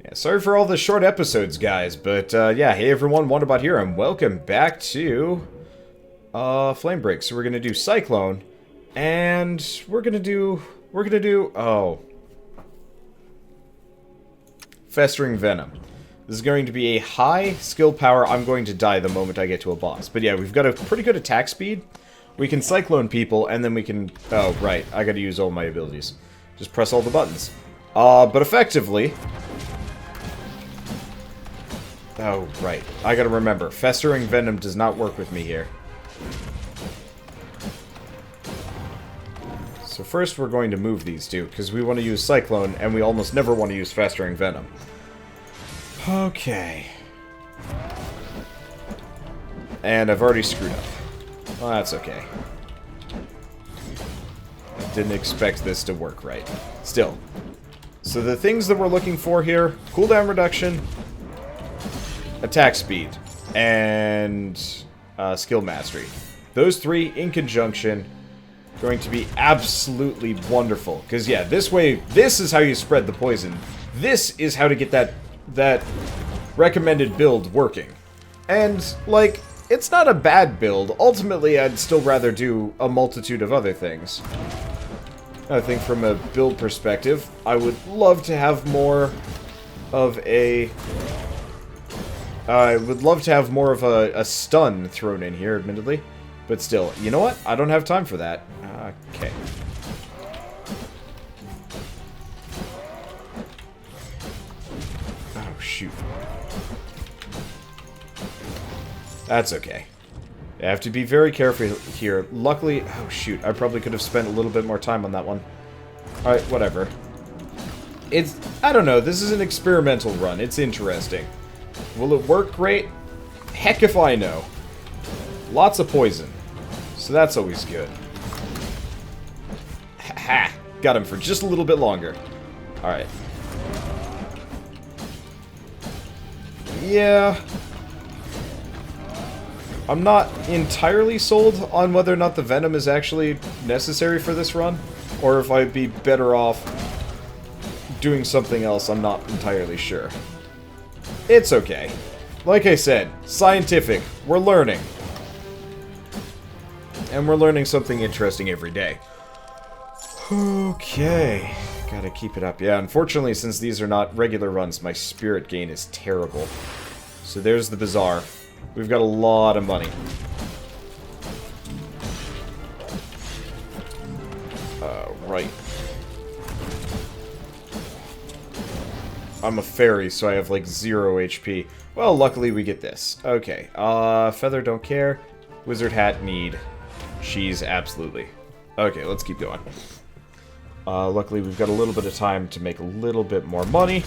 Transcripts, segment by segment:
Yeah, sorry for all the short episodes, guys, but yeah, hey everyone, Wanderbot here, and welcome back to Flamebreak. So we're gonna do Cyclone, and we're gonna do Festering Venom. This is going to be a high skill power. I'm going to die the moment I get to a boss. But yeah, we've got a pretty good attack speed. We can Cyclone people, and then we can... Oh, right. I gotta use all my abilities. Just press all the buttons. But effectively... Oh, right. I gotta remember. Festering Venom does not work with me here. So first we're going to move these two, because we want to use Cyclone, and we almost never want to use Festering Venom. Okay. And I've already screwed up. Well, that's okay. I didn't expect this to work right. Still. So the things that we're looking for here, cooldown reduction, attack speed, and skill mastery. Those three in conjunction going to be absolutely wonderful. Because yeah, this way, this is how you spread the poison. This is how to get that recommended build working. And, like, it's not a bad build. Ultimately, I'd still rather do a multitude of other things. I think from a build perspective, I would love to have more of a... I would love to have more of a stun thrown in here, admittedly. But still, you know what? I don't have time for that. Okay. Oh, shoot. That's okay. I have to be very careful here. Luckily... Oh, shoot. I probably could have spent a little bit more time on that one. Alright, whatever. It's... I don't know. This is an experimental run. It's interesting. Will it work great? Heck if I know. Lots of poison. So that's always good. Ha! Got him for just a little bit longer. Alright. Yeah... I'm not entirely sold on whether or not the Venom is actually necessary for this run, or if I'd be better off doing something else. I'm not entirely sure. It's okay. Like I said, scientific. We're learning. And we're learning something interesting every day. Okay. Gotta keep it up. Yeah, unfortunately, since these are not regular runs, my spirit gain is terrible. So there's the Bazaar. We've got a lot of money. Right. I'm a fairy, so I have like 0 HP. Well, luckily we get this. Okay. Feather, don't care. Wizard hat, need. Cheese, absolutely. Okay, let's keep going. Luckily we've got a little bit of time to make a little bit more money.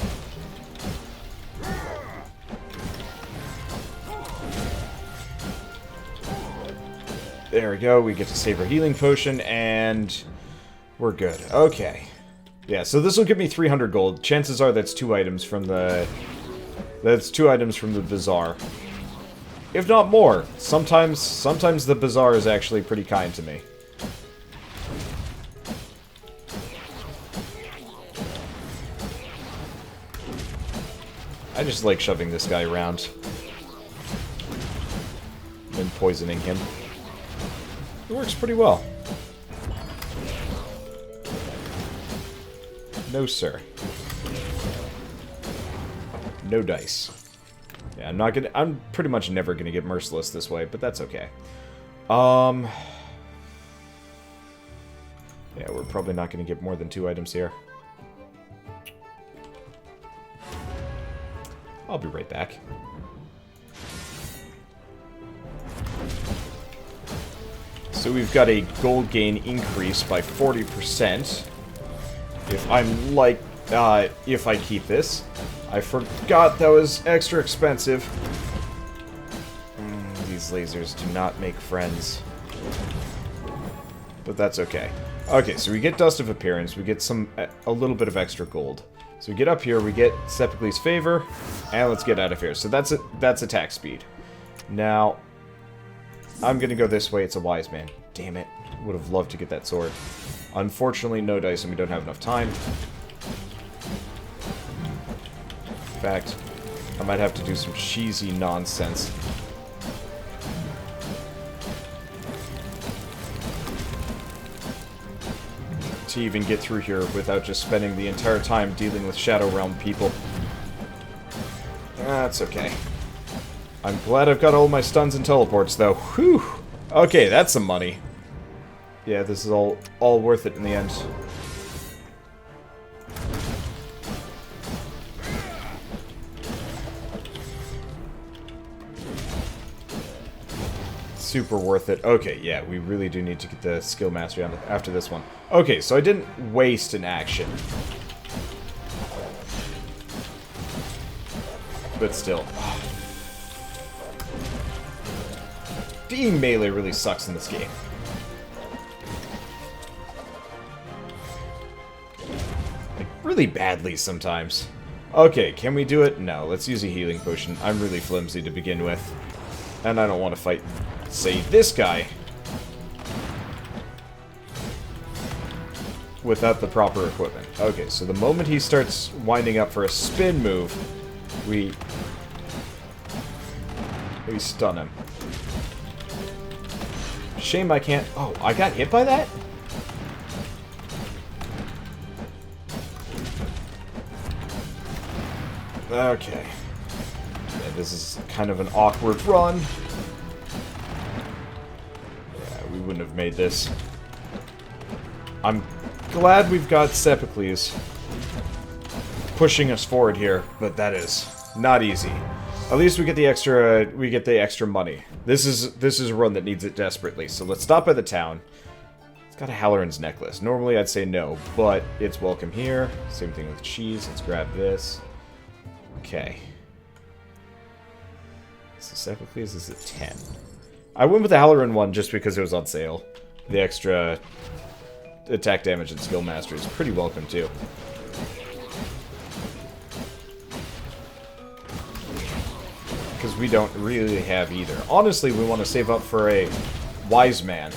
There we go, we get to save our healing potion, and we're good. Okay. Yeah, so this will give me 300 gold. Chances are that's two items from the... That's two items from the Bazaar. If not more. Sometimes the Bazaar is actually pretty kind to me. I just like shoving this guy around. And poisoning him. It works pretty well. No, sir. No dice. Yeah, I'm pretty much never gonna get merciless this way, but that's okay. Yeah, we're probably not gonna get more than 2 items here. I'll be right back. So we've got a gold gain increase by 40%. If I'm like, if I keep this. I forgot that was extra expensive. These lasers do not make friends. But that's okay. Okay, so we get Dust of Appearance, we get a little bit of extra gold. So we get up here, we get Sepicle's Favor, and let's get out of here. So that's attack speed. Now... I'm gonna go this way, it's a wise man. Damn it. Would have loved to get that sword. Unfortunately, no dice and we don't have enough time. In fact, I might have to do some cheesy nonsense. To even get through here without just spending the entire time dealing with Shadow Realm people. That's okay. I'm glad I've got all my stuns and teleports, though. Whew! Okay, that's some money. Yeah, this is all worth it in the end. Super worth it. Okay, yeah, we really do need to get the skill mastery on after this one. Okay, so I didn't waste an action. But still. Being melee really sucks in this game. Like, really badly sometimes. Okay, can we do it? No, let's use a healing potion. I'm really flimsy to begin with. And I don't want to fight, say, this guy without the proper equipment. Okay, so the moment he starts winding up for a spin move, we stun him. Shame I can't... Oh, I got hit by that? Okay. Yeah, this is kind of an awkward run. Yeah, we wouldn't have made this. I'm glad we've got Sepicles pushing us forward here, but that is not easy. At least we get the extra money. This is a run that needs it desperately. So let's stop at the town. It's got a Halloran's necklace. Normally I'd say no, but it's welcome here. Same thing with cheese. Let's grab this. Okay. So Sepicles is at 10. I went with the Halloran one just because it was on sale. The extra attack damage and skill mastery is pretty welcome too. Because we don't really have either. Honestly, we want to save up for a wise man.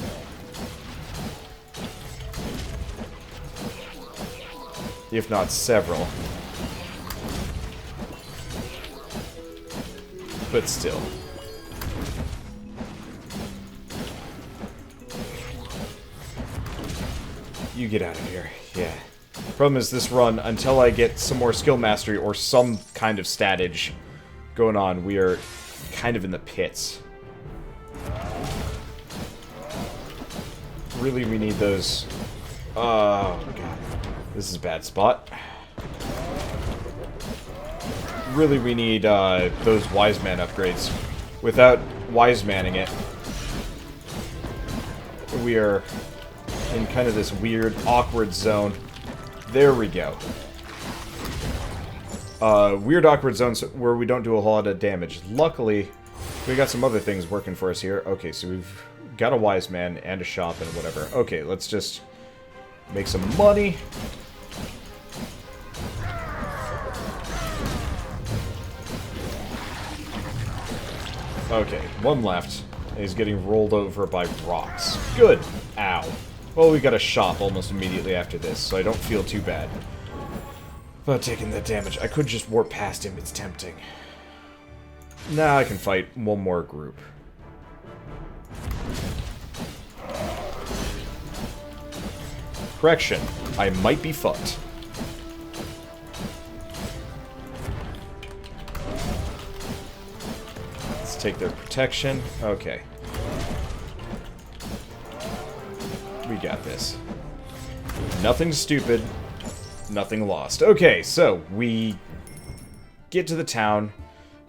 If not several. But still. You get out of here. Yeah. Problem is this run, until I get some more skill mastery or some kind of statage going on, we are kind of in the pits. Really, we need those... Oh, God. This is a bad spot. Really, we need those Wise Man upgrades. Without Wise Manning it, we are in kind of this weird, awkward zone. There we go. Weird, awkward zones where we don't do a whole lot of damage. Luckily, we got some other things working for us here. Okay, so we've got a Wise Man and a shop and whatever. Okay, let's just make some money. Okay, one left. He's getting rolled over by rocks. Good. Ow. Well, we got a shop almost immediately after this, so I don't feel too bad about taking that damage. I could just warp past him. It's tempting. Nah, I can fight one more group. Correction. I might be fucked. Let's take their protection. Okay. We got this. Nothing stupid. Nothing lost. Okay, so we get to the town.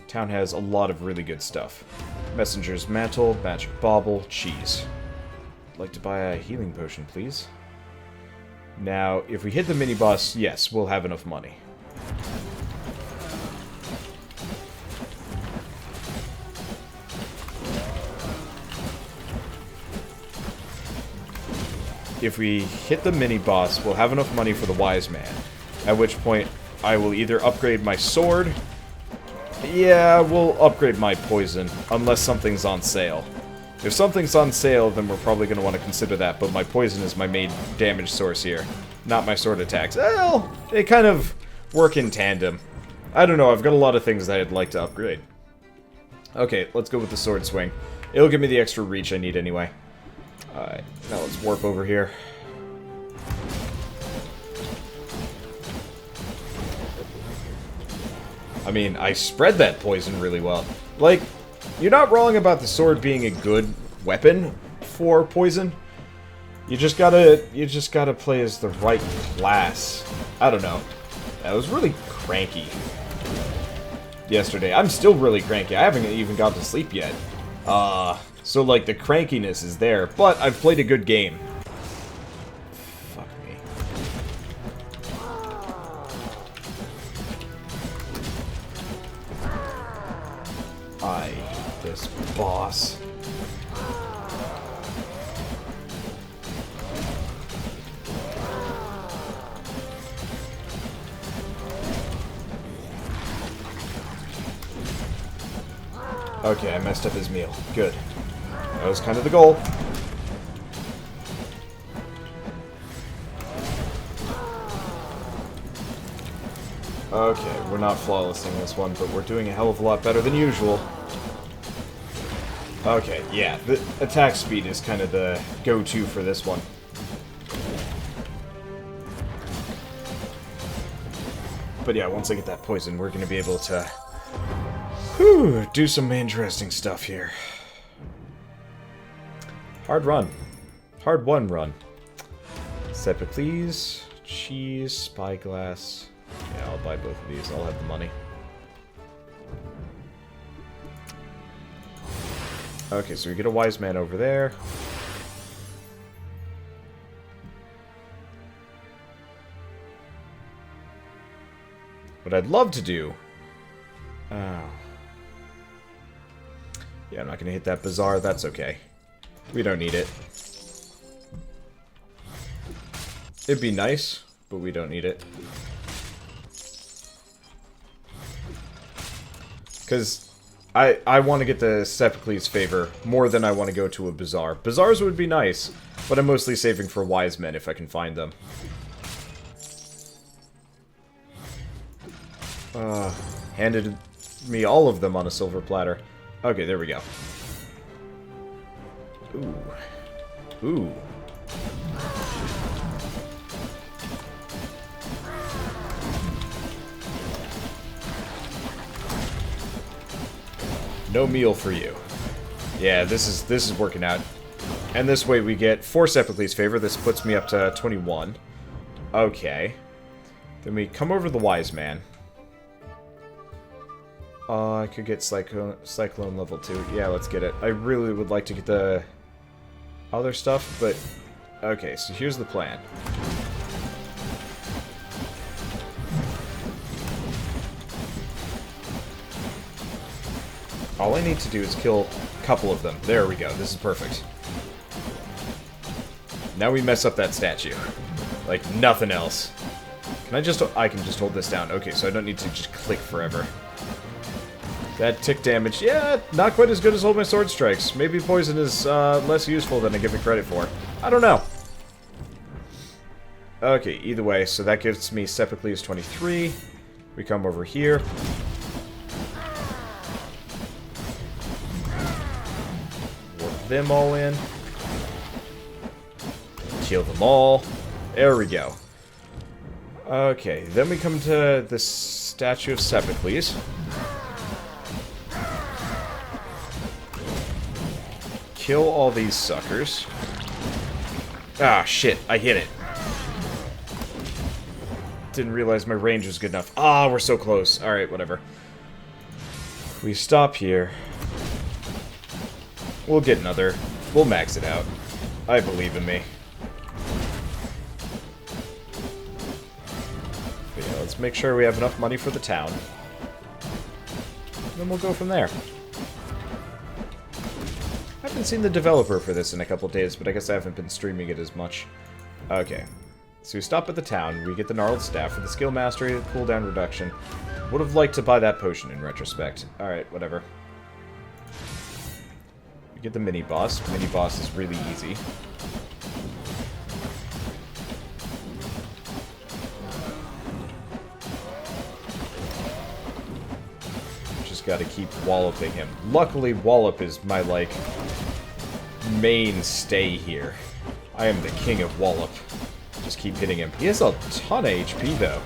Town has a lot of really good stuff. Messenger's Mantle, Magic Bauble, Cheese. I'd like to buy a healing potion, please. Now, if we hit the mini-boss, yes, we'll have enough money. If we hit the mini-boss, we'll have enough money for the Wise Man. At which point, I will either upgrade my sword... Yeah, we'll upgrade my poison, unless something's on sale. If something's on sale, then we're probably going to want to consider that, but my poison is my main damage source here, not my sword attacks. Well, they kind of work in tandem. I don't know, I've got a lot of things that I'd like to upgrade. Okay, let's go with the sword swing. It'll give me the extra reach I need anyway. Alright, now let's warp over here. I mean, I spread that poison really well. Like, you're not wrong about the sword being a good weapon for poison. You just gotta play as the right class. I don't know. I was really cranky yesterday. I'm still really cranky. I haven't even got to sleep yet. So like the crankiness is there, but I've played a good game. Fuck me. I hate this boss. Okay, I messed up his meal. Good. That was kind of the goal. Okay, we're not flawlessing this one, but we're doing a hell of a lot better than usual. Okay, yeah, the attack speed is kind of the go-to for this one. But yeah, once I get that poison, we're going to be able to do some interesting stuff here. Hard run. Hard one run. Sepicles, cheese, spyglass. Yeah, I'll buy both of these. I'll have the money. Okay, so we get a wise man over there. What I'd love to do... Yeah, I'm not going to hit that bazaar. That's okay. We don't need it. It'd be nice, but we don't need it. Because I want to get the Sepicles favor more than I want to go to a bazaar. Bazaars would be nice, but I'm mostly saving for wise men if I can find them. Handed me all of them on a silver platter. Okay, there we go. Ooh. Ooh. No meal for you. Yeah, this is working out. And this way we get 4 Sepicles favor. This puts me up to 21. Okay. Then we come over to the wise man. I could get Cyclone level 2. Yeah, let's get it. I really would like to get the other stuff, but... Okay, so here's the plan. All I need to do is kill a couple of them. There we go. This is perfect. Now we mess up that statue. Like, nothing else. I can just hold this down. Okay, so I don't need to just click forever. That tick damage, yeah, not quite as good as Hold My Sword Strikes. Maybe poison is less useful than I give it credit for. I don't know. Okay, either way, so that gives me Sepicles 23. We come over here. Warp them all in. Kill them all. There we go. Okay, then we come to the statue of Sepicles. Kill all these suckers. Ah, shit. I hit it. Didn't realize my range was good enough. Ah, we're so close. Alright, whatever. We stop here. We'll get another. We'll max it out. I believe in me. But yeah, let's make sure we have enough money for the town. Then we'll go from there. I haven't seen the developer for this in a couple days, but I guess I haven't been streaming it as much. Okay. So we stop at the town, we get the Gnarled Staff for the skill mastery, cooldown reduction. Would have liked to buy that potion in retrospect. Alright, whatever. We get the mini-boss. Mini-boss is really easy. just gotta keep walloping him. Luckily, wallop is my, like, mainstay here. I am the king of wallop. Just keep hitting him. He has a ton of HP, though.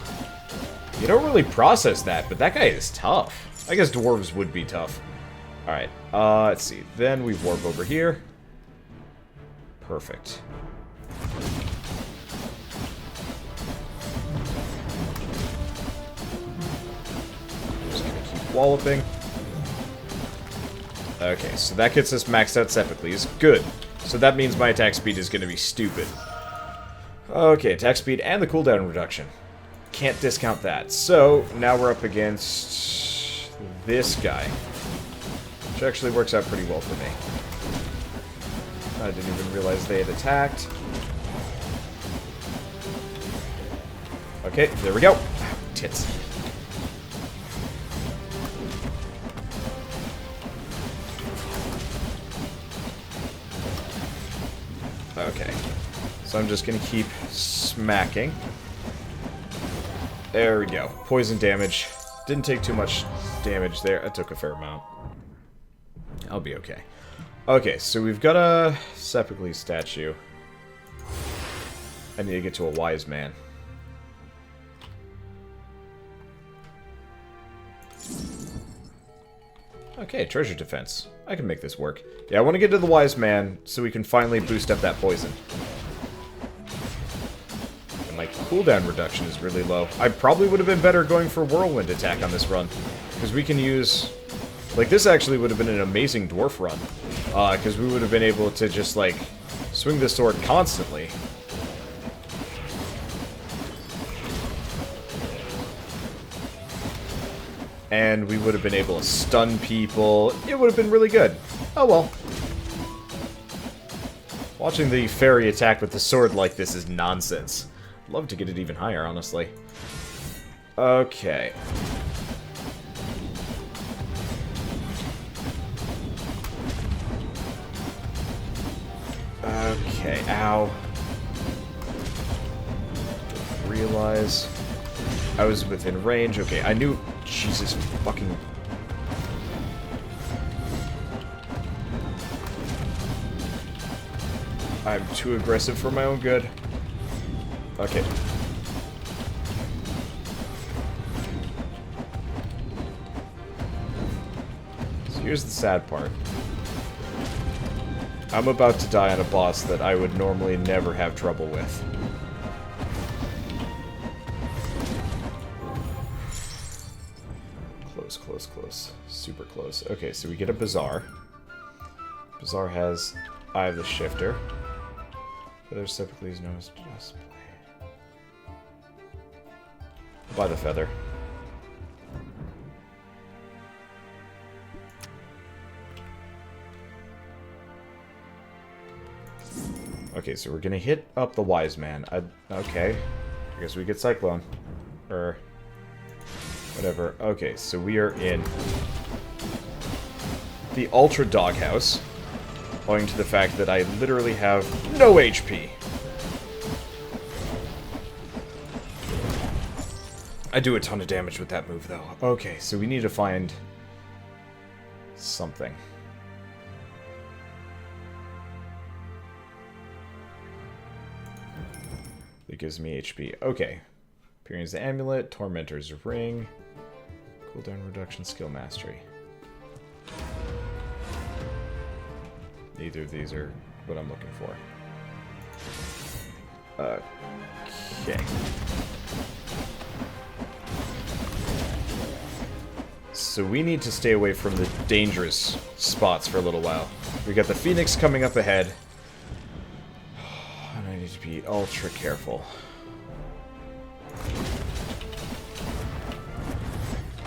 You don't really process that, but that guy is tough. I guess dwarves would be tough. Alright, let's see. Then we warp over here. Perfect. Just gonna keep walloping. Okay, so that gets us maxed out Sepicles. Good. So that means my attack speed is gonna be stupid. Okay, attack speed and the cooldown reduction. Can't discount that. So, now we're up against this guy. Which actually works out pretty well for me. I didn't even realize they had attacked. Okay, there we go. Tits. Okay. So I'm just gonna keep smacking. There we go. Poison damage. Didn't take too much damage there. I took a fair amount. I'll be okay. Okay, so we've got a Sepicles statue. I need to get to a wise man. Okay, treasure defense. I can make this work. Yeah, I want to get to the wise man so we can finally boost up that poison. And my cooldown reduction is really low. I probably would have been better going for whirlwind attack on this run. Because we can use... Like, this actually would have been an amazing dwarf run. Because we would have been able to just, like, swing the sword constantly. And we would have been able to stun people. It would have been really good. Oh well. Watching the fairy attack with the sword like this is nonsense. I'd love to get it even higher, honestly. Okay. Okay, ow. Didn't realize I was within range. Okay, I knew... Jesus fucking... I'm too aggressive for my own good. Okay. So here's the sad part. I'm about to die on a boss that I would normally never have trouble with. Close, close, close. Super close. Okay, so we get a Bazaar. Bazaar has Eye of the Shifter. Feather Sepicles knows just play. Buy the feather. Okay, so we're gonna hit up the wise man. Okay. I guess we get Cyclone. Or... whatever. Okay, so we are in the Ultra Doghouse, owing to the fact that I literally have no HP. I do a ton of damage with that move, though. Okay, so we need to find something. That gives me HP. Okay. Pyrian's the Amulet, Tormentor's Ring, cooldown reduction, skill mastery. Neither of these are what I'm looking for. Okay. So we need to stay away from the dangerous spots for a little while. We got the Phoenix coming up ahead. And I need to be ultra careful.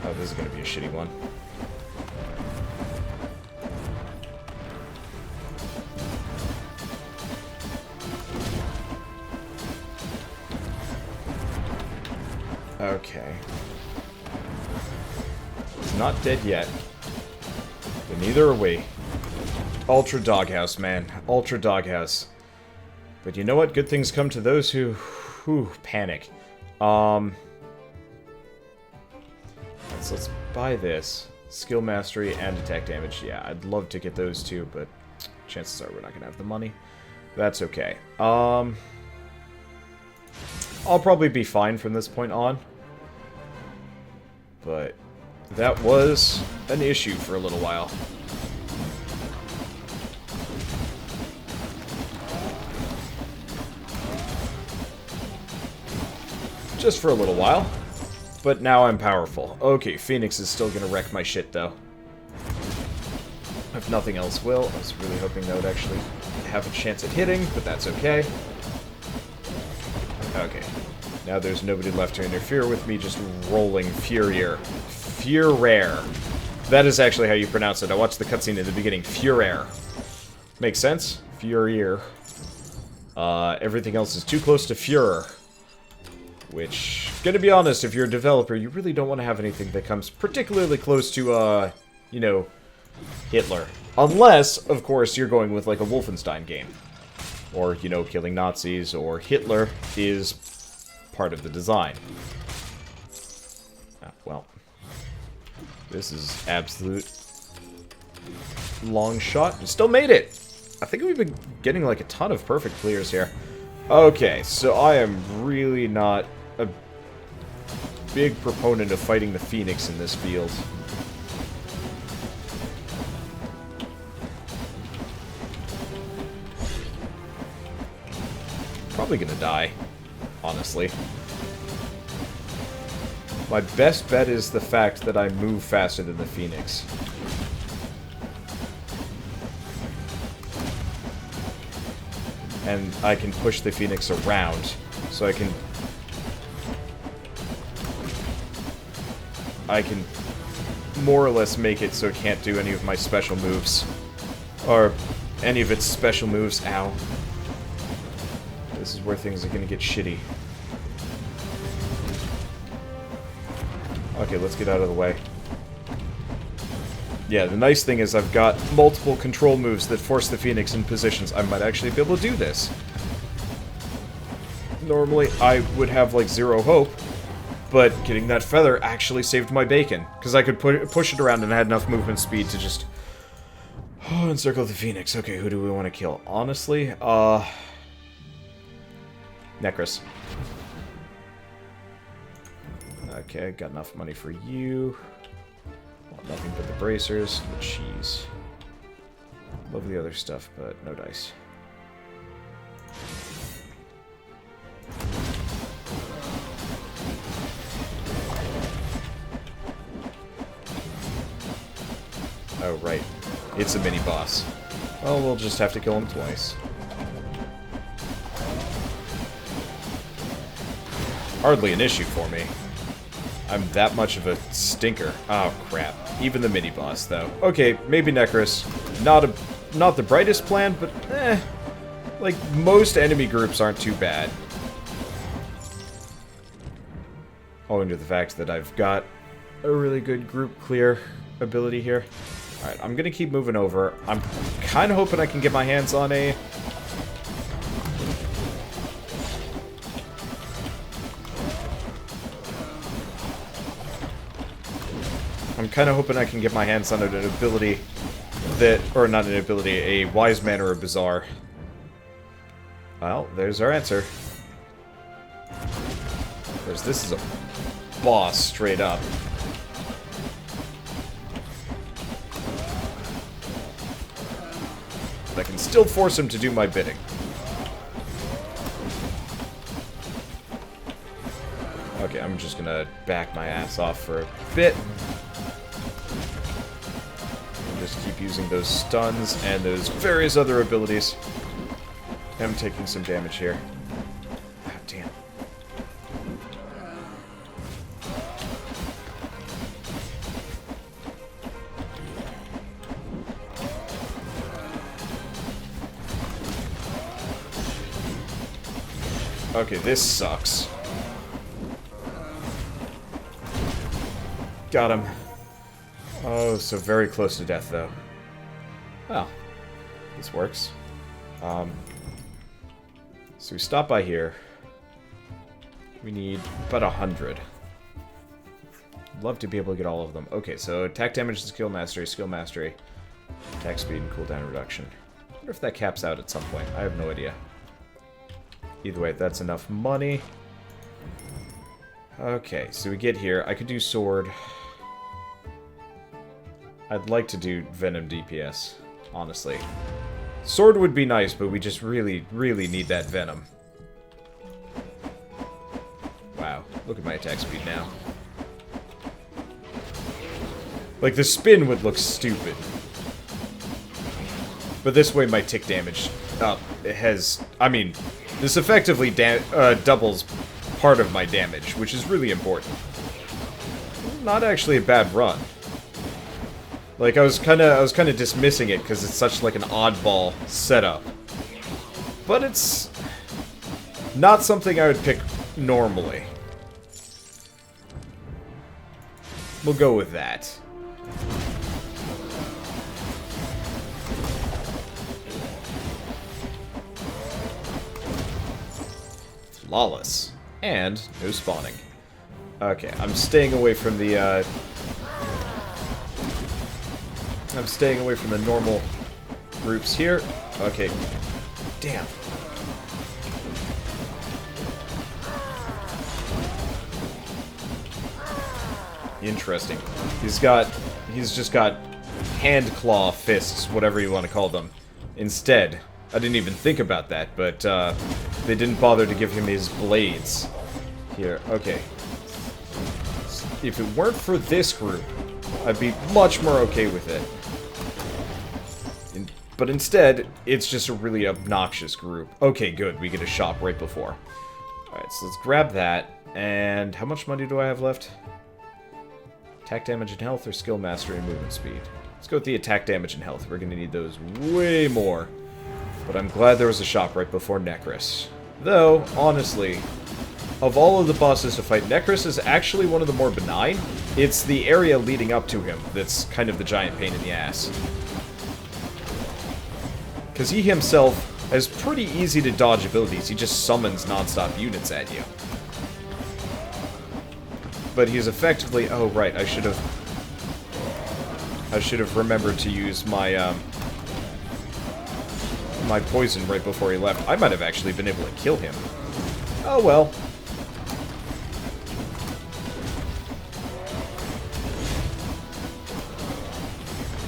Oh, this is gonna be a shitty one. Okay. It's not dead yet. But neither are we. Ultra Doghouse, man. Ultra Doghouse. But you know what? Good things come to those who panic. So let's buy this. Skill mastery and attack damage. Yeah, I'd love to get those two, but chances are we're not going to have the money. That's okay. I'll probably be fine from this point on. But that was an issue for a little while. Just for a little while. But now I'm powerful. Okay, Phoenix is still gonna wreck my shit, though. If nothing else will. I was really hoping that would actually have a chance at hitting, but that's okay. Okay. Now there's nobody left to interfere with me, just rolling Furier. Furere. That is actually how you pronounce it. I watched the cutscene in the beginning. Furere. Makes sense? Furier. Everything else is too close to Führer. Which, gonna be honest, if you're a developer, you really don't want to have anything that comes particularly close to, you know, Hitler. Unless, of course, you're going with, like, a Wolfenstein game. Or, you know, killing Nazis, or Hitler is part of the design. Ah, well. This is absolute long shot. Still made it! I think we've been getting, like, a ton of perfect clears here. Okay, so I am really not a big proponent of fighting the Phoenix in this field. Probably gonna die, honestly. My best bet is the fact that I move faster than the Phoenix. And I can push the Phoenix around, so I can more or less make it so it can't do any of my special moves. Or any of its special moves. Ow. This is where things are gonna get shitty. Okay, let's get out of the way. Yeah, the nice thing is I've got multiple control moves that force the Phoenix in positions. I might actually be able to do this. Normally, I would have, like, zero hope, but getting that feather actually saved my bacon. Because I could push it around and I had enough movement speed to just... encircle the Phoenix. Okay, who do we want to kill? Honestly, Necros. Okay, got enough money for you. Nothing but the bracers and the cheese. Love the other stuff, but no dice. Oh, right. It's a mini-boss. Well, we'll just have to kill him twice. Hardly an issue for me. I'm that much of a stinker. Oh, crap. Even the mini-boss, though. Okay, maybe Necros. Not the brightest plan, but like, most enemy groups aren't too bad. Owing to the fact that I've got a really good group clear ability here. Alright, I'm gonna keep moving over. I'm kind of hoping I can get my hands on a... I'm kind of hoping I can get my hands on an ability that... Or not an ability, a Wise Man or a Bazaar. Well, there's our answer. Because this is a boss, straight up. But I can still force him to do my bidding. Okay, I'm just gonna back my ass off for a bit. Just keep using those stuns and those various other abilities. I'm taking some damage here. Ah, damn. Okay, this sucks. Got him. Oh, so very close to death, though. Well, this works. So we stop by here. We need about 100. love to be able to get all of them. Okay, so attack damage and skill mastery, attack speed and cooldown reduction. I wonder if that caps out at some point. I have no idea. Either way, that's enough money. Okay, so we get here. I could do sword. I'd like to do venom DPS, honestly. Sword would be nice, but we just really, really need that venom. Wow, look at my attack speed now. Like, the spin would look stupid. But this way my tick damage it has... I mean, this effectively doubles part of my damage, which is really important. Not actually a bad run. Like, I was kind of dismissing it because it's such like an oddball setup. But it's not something I would pick normally. We'll go with that. Flawless. And no spawning. Okay, I'm staying away from the, I'm staying away from the normal groups here. Okay. Damn. Interesting. He's just got hand claw fists, whatever you want to call them. Instead, I didn't even think about that, but, they didn't bother to give him his blades. Here, okay. If it weren't for this group, I'd be much more okay with it. But instead, it's just a really obnoxious group. Okay, good. We get a shop right before. Alright, so let's grab that. And how much money do I have left? Attack damage and health or skill mastery and movement speed? Let's go with the attack damage and health. We're going to need those way more. But I'm glad there was a shop right before Necros. Though, honestly, of all of the bosses to fight, Necros is actually one of the more benign. It's the area leading up to him that's kind of the giant pain in the ass. Because he himself has pretty easy to dodge abilities. He just summons non-stop units at you. But he's effectively... Oh, right, I should have remembered to use my, my poison right before he left. I might have actually been able to kill him. Oh, well.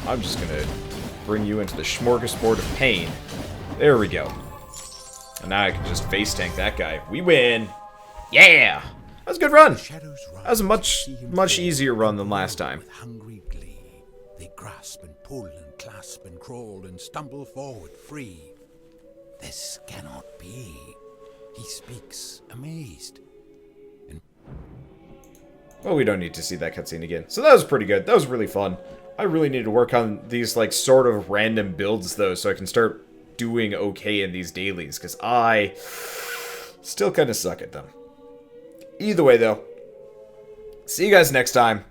I'm just gonna bring you into the smorgasbord of pain. There we go. And now I can just face tank that guy. We win! Yeah! That was a good run! That was a much easier run than last time. Hungry glee, they grasp and pull and clasp and crawl and stumble forward free. This cannot be. He speaks, amazed. Well, we don't need to see that cutscene again. So that was pretty good. That was really fun. I really need to work on these, like, sort of random builds, though, so I can start doing okay in these dailies, because I still kind of suck at them. Either way, though, see you guys next time.